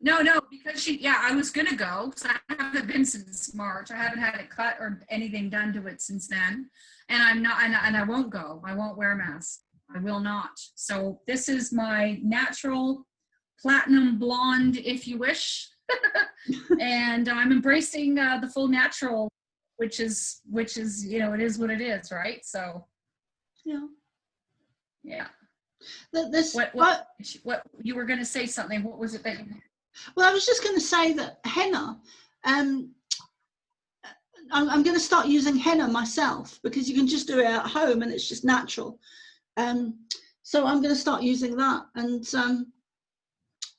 No, because I was going to go. So I haven't been since March. I haven't had it cut or anything done to it since then. And I'm not, and I won't go. I won't wear a mask. I will not. So this is my natural platinum blonde, if you wish. And I'm embracing the full natural, which is, you know, it is what it is, right? So yeah. What you were going to say something. What was it that you... Well, I was just going to say that henna, I'm going to start using henna myself, because you can just do it at home and it's just natural. So I'm going to start using that. And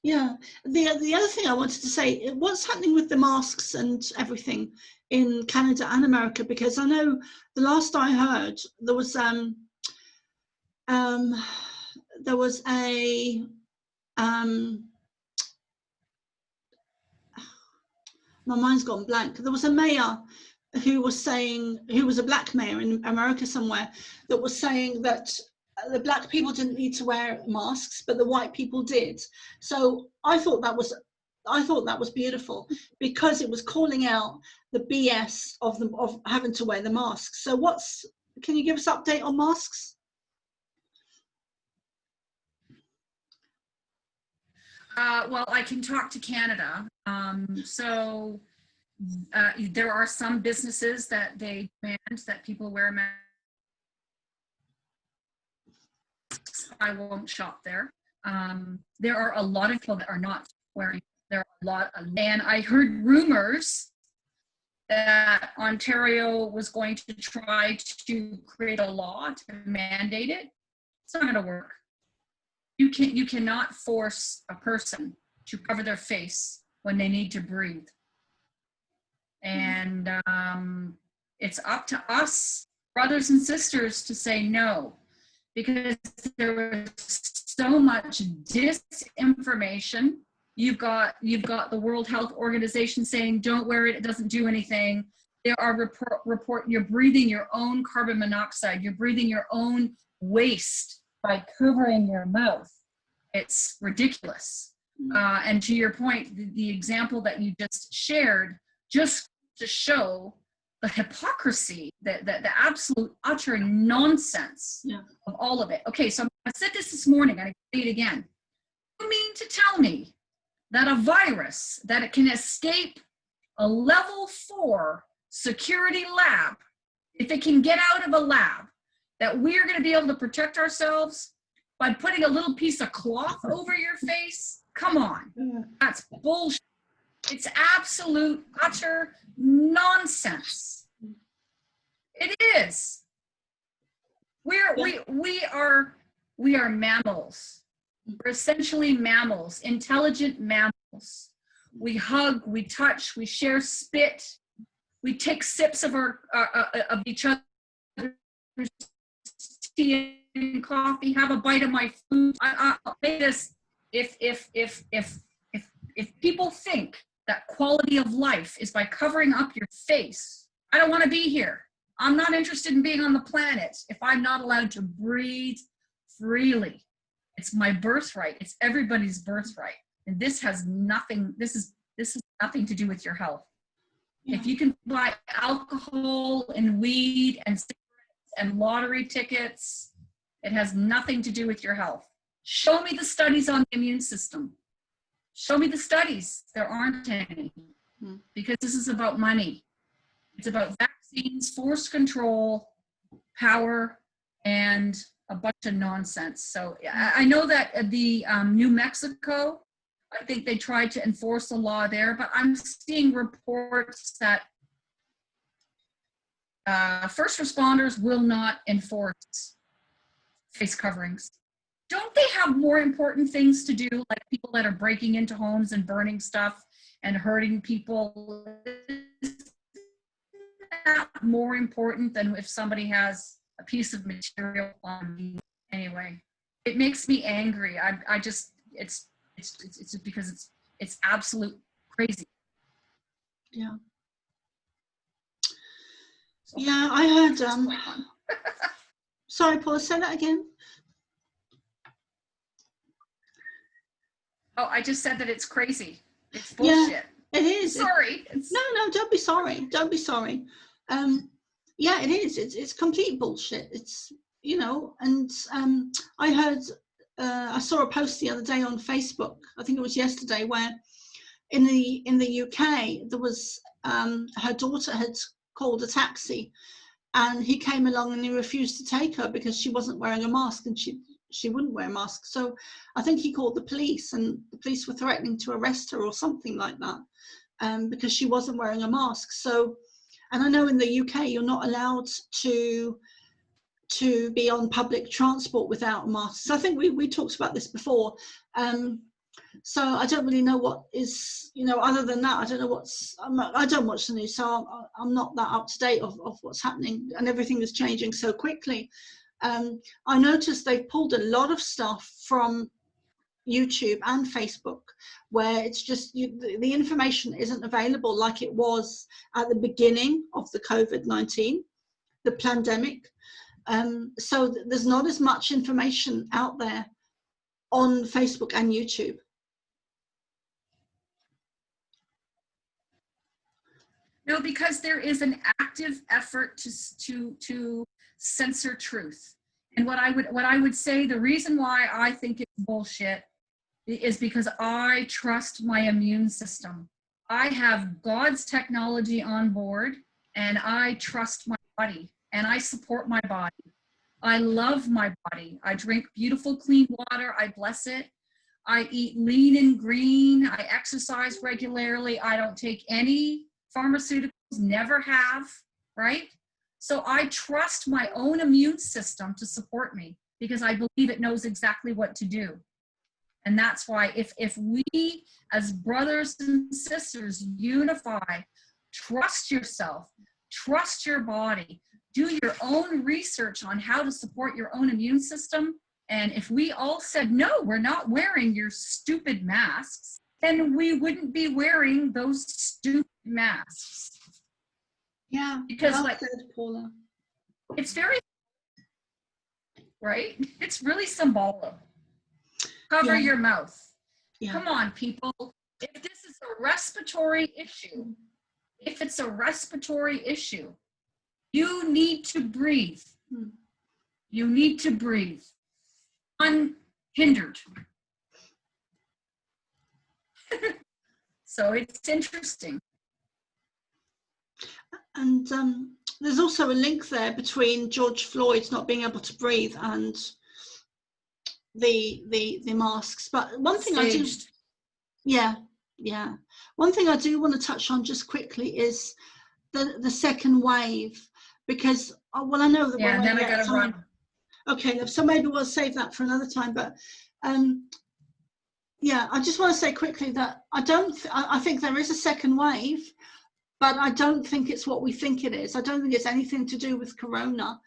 the other thing I wanted to say, what's happening with the masks and everything in Canada and America, because I know the last I heard there was a my mind's gone blank. There was a mayor who was a black mayor in America somewhere, that was saying that the black people didn't need to wear masks, but the white people did. So I thought that was beautiful, because it was calling out the BS of having to wear the masks. So can you give us an update on masks? Well, I can talk to Canada. There are some businesses that they demand that people wear masks. I won't shop there. There are a lot of people that are not wearing. There are a lot and I heard rumors that Ontario was going to try to create a law to mandate it. It's not going to work. You cannot force a person to cover their face when they need to breathe. And it's up to us, brothers and sisters, to say no, because there was so much disinformation. You've got the World Health Organization saying, don't wear it, it doesn't do anything. There are you're breathing your own carbon monoxide, you're breathing your own waste by covering your mouth. It's ridiculous. And to your point, the example that you just shared, just to show the hypocrisy, the absolute utter nonsense of all of it. Okay, so I said this morning, and I say it again. You mean to tell me that a virus, that it can escape a level 4 security lab, if it can get out of a lab, that we're going to be able to protect ourselves by putting a little piece of cloth over your face? Come on, that's bullshit. It's absolute, utter nonsense. It is. We are mammals. We're essentially mammals, intelligent mammals. We hug, we touch, we share spit, we take sips of of each other's tea and coffee, have a bite of my food. I'll say this: if people think that quality of life is by covering up your face, I don't want to be here. I'm not interested in being on the planet if I'm not allowed to breathe freely. It's my birthright. It's everybody's birthright. And this has nothing, this is nothing to do with your health. If you can buy alcohol and weed and cigarettes and lottery tickets, it has nothing to do with your health. Show me the studies on the immune system. Show me the studies. There aren't any, because this is about money. It's about vaccines, force control, power, and a bunch of nonsense. So I know that the New Mexico, I think they tried to enforce the law there, but I'm seeing reports that first responders will not enforce face coverings. Don't they have more important things to do, like people that are breaking into homes and burning stuff and hurting people? Is that more important than if somebody has a piece of material on me? Anyway, it makes me angry. I just, it's because it's absolute crazy. Yeah. So, yeah, I heard, sorry, Paula, say that again. Oh, I just said that it's crazy. It's bullshit. Yeah, it is. Sorry. No, don't be sorry. Don't be sorry. Yeah, it is. It's complete bullshit. It's, you know, and I heard, I saw a post the other day on Facebook, I think it was yesterday, where in the UK, there was, her daughter had called a taxi, and he came along and he refused to take her because she wasn't wearing a mask, and she wouldn't wear a mask. So I think he called the police, and the police were threatening to arrest her or something like that, because she wasn't wearing a mask. So, and I know in the UK, you're not allowed to be on public transport without masks. I think we talked about this before. So I don't really know what is, you know, other than that, I don't know I don't watch the news, so I'm not that up to date of what's happening, and everything is changing so quickly. I noticed they pulled a lot of stuff from YouTube and Facebook, where it's just, the information isn't available like it was at the beginning of the COVID-19, the pandemic. So there's not as much information out there on Facebook and YouTube. No, because there is an active effort to censor truth. And what I would say, the reason why I think it's bullshit is because I trust my immune system. I have God's technology on board, and I trust my body, and I support my body. I love my body. I drink beautiful, clean water. I bless it. I eat lean and green. I exercise regularly. I don't take any pharmaceuticals, never have, right? So I trust my own immune system to support me. because I believe it knows exactly what to do. And that's why if we as brothers and sisters unify, trust yourself, trust your body, do your own research on how to support your own immune system. And if we all said, no, we're not wearing your stupid masks, then we wouldn't be wearing those stupid masks. Yeah, because well like said, Paula. it's very, right? It's really symbolic. Cover Yeah. your mouth. Yeah. Come on, people. If this is a respiratory issue, if it's a respiratory issue, you need to breathe. You need to breathe unhindered. So it's interesting. And there's also a link there between George Floyd not being able to breathe and the masks. But one thing I do, yeah, one thing I do want to touch on just quickly is the second wave, because well, I know that yeah, then I gotta run. Okay, so maybe we'll save that for another time. But yeah, I just want to say quickly that I think there is a second wave, but I don't think it's what we think it is. I don't think it's anything to do with corona,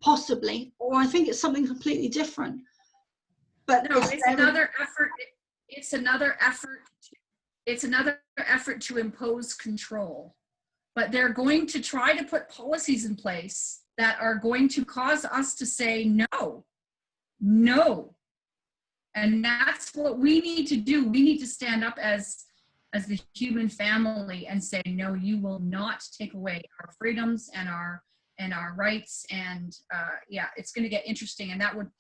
possibly, or I think it's something completely different. But no, it's another effort. It's another effort. It's another effort to impose control. But they're going to try to put policies in place that are going to cause us to say no, no. And that's what we need to do. We need to stand up as the human family and say, no, you will not take away our freedoms and our rights. And yeah, it's going to get interesting. And that would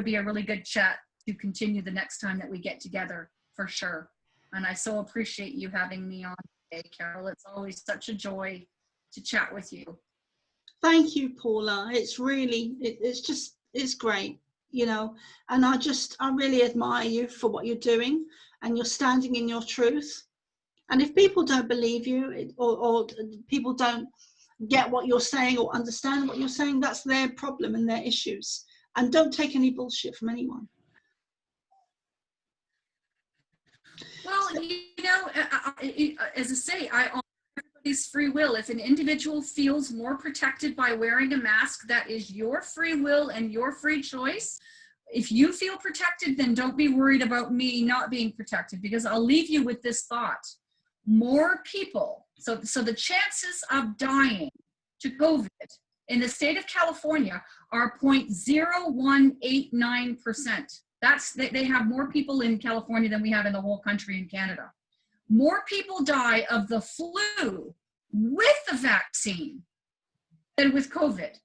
be a really good chat to continue the next time that we get together, for sure. And I so appreciate you having me on today, Carol. It's always such a joy to chat with you. Thank you, Paula. It's really, it's great, you know, and I really admire you for what you're doing, and you're standing in your truth. And if people don't believe you, or people don't get what you're saying or understand what you're saying, that's their problem and their issues. And don't take any bullshit from anyone. Well, you know, as I say, I honor everybody's free will. If an individual feels more protected by wearing a mask, that is your free will and your free choice. If you feel protected, then don't be worried about me not being protected, because I'll leave you with this thought. More people, so the chances of dying to COVID in the state of California are 0.0189%. They have more people in California than we have in the whole country in Canada. More people die of the flu with the vaccine than with COVID.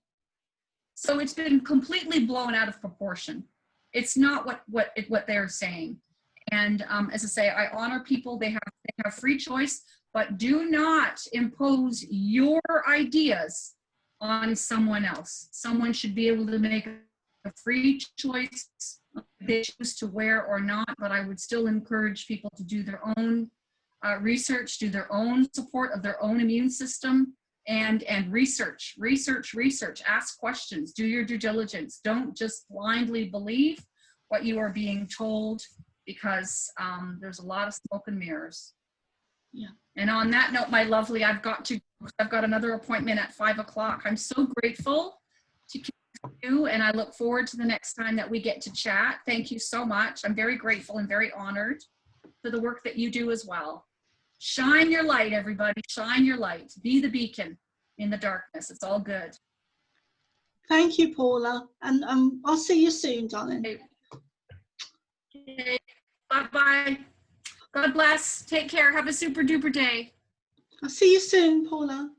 So it's been completely blown out of proportion. It's not what they're saying. And as I say, I honor people. They have free choice, but do not impose your ideas on someone else. Someone should be able to make a free choice if they choose to wear or not, but I would still encourage people to do their own research, do their own support of their own immune system, and research, ask questions, do your due diligence. Don't just blindly believe what you are being told, because there's a lot of smoke and mirrors. Yeah. And on that note, my lovely, I've got another appointment at 5 o'clock. I'm so grateful to you, and I look forward to the next time that we get to chat. Thank you so much. I'm very grateful and very honored for the work that you do as well. Shine your light, everybody. Shine your light. Be the beacon in the darkness. It's all good. Thank you, Paula. And I'll see you soon, darling. Okay. Bye-bye. God bless. Take care. Have a super duper day. I'll see you soon, Paula.